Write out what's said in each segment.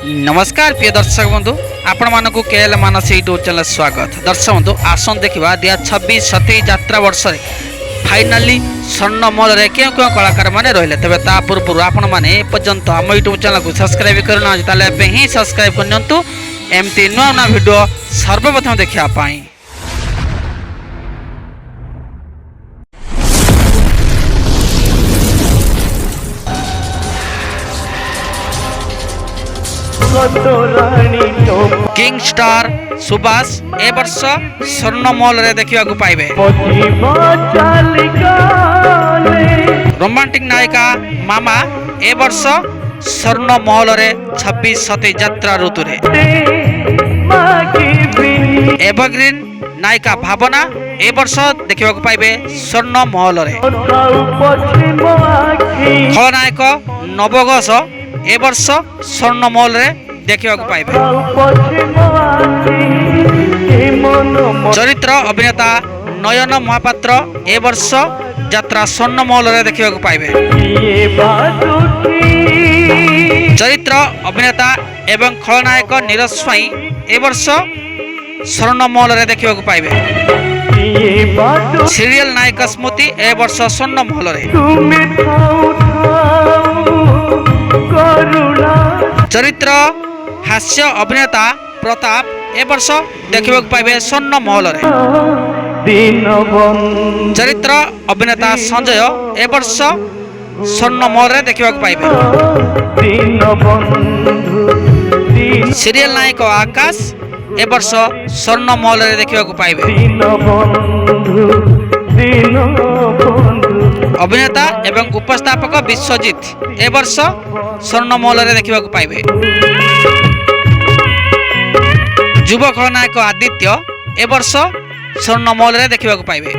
नमस्कार प्रिय दर्शक बंधु आपण मानक केएल मानस यूट्यूब चैनल स्वागत। दर्शक बंधु आसन देखा 2026-27 यात्रा वर्ष फाइनाली स्वर्ण मॉल रे क्यों क्यों कलाकार माने रहिले तबे ता पूर्व आपण माने पर्यंत हम यूट्यूब चैनल को सब्सक्राइब करना ताले पे ही सब्सक्राइब करनंतु एमती नुआ नुआ वीडियो सर्वप्रथम देखिया पाई। किंग स्टार सुभाष ए वर्ष स्वर्ण मॉल रे देखिया को पाइबे। रोमांटिक नायिका मामा ए वर्ष स्वर्ण मॉल रे 26-27 यात्रा ऋतु रे। एवरग्रीन नायिका भावना ए वर्ष देखिया को पाइबे स्वर्ण मॉल रे। खलनायक नवगस ए वर्ष स्वर्ण मॉल रे देखिया को पाइबे। चरित्र अभिनेता नयन महापात्र ए वर्ष यात्रा स्वर्ण मॉल रे देखिया को पाइबे। चरित्र अभिनेता एवं खलनायक नीरज स्वाई ए वर्ष स्वर्ण मॉल रे देखिया को पाइबे। सीरियल नायिका स्मृति ए वर्ष स्वर्ण मॉल रे। चरित्र हास्य अभिनेता प्रताप ए वर्ष देखा पाइबे स्वर्ण मॉल रे। चरित्र अभिनेता संजय ए वर्ष स्वर्ण मॉल रे देखा पाइबे। सीरियल नायक आकाश ए वर्ष स्वर्ण मॉल रे देखा पाइबे। अभिनेता एवं उपस्थापक विश्वजीत ए वर्ष स्वर्ण मॉल रे देखा पाइबे। युवा खलनायक आदित्य ए वर्ष स्वर्ण मॉल रे देखा पाइबे।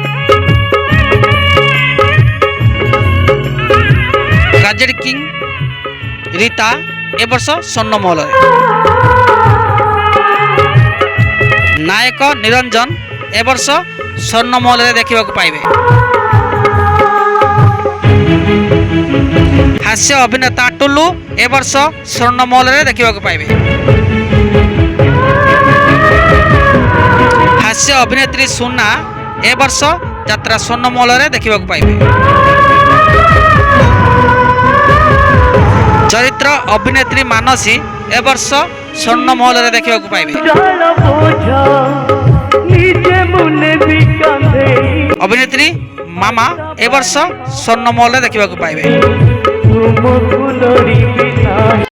गाजेट किंग रीता ए वर्ष स्वर्ण मॉल रे। नायक निरंजन ए वर्ष स्वर्ण मॉल रे देखा पाइबे। हास्य अभिनेता टुल्लू ए वर्ष स्वर्ण मॉल रे देखा पाइबे। हास्य अभिनेत्री सुना ए वर्ष यात्रा स्वर्ण मॉल रे देखा पाइबे। चरित्र अभिनेत्री मानसी ए वर्ष स्वर्ण मॉल रे देखा पाइबे। अभिनेत्री मामा ए वर्ष स्वर्ण मॉल रे देखा पाइबे।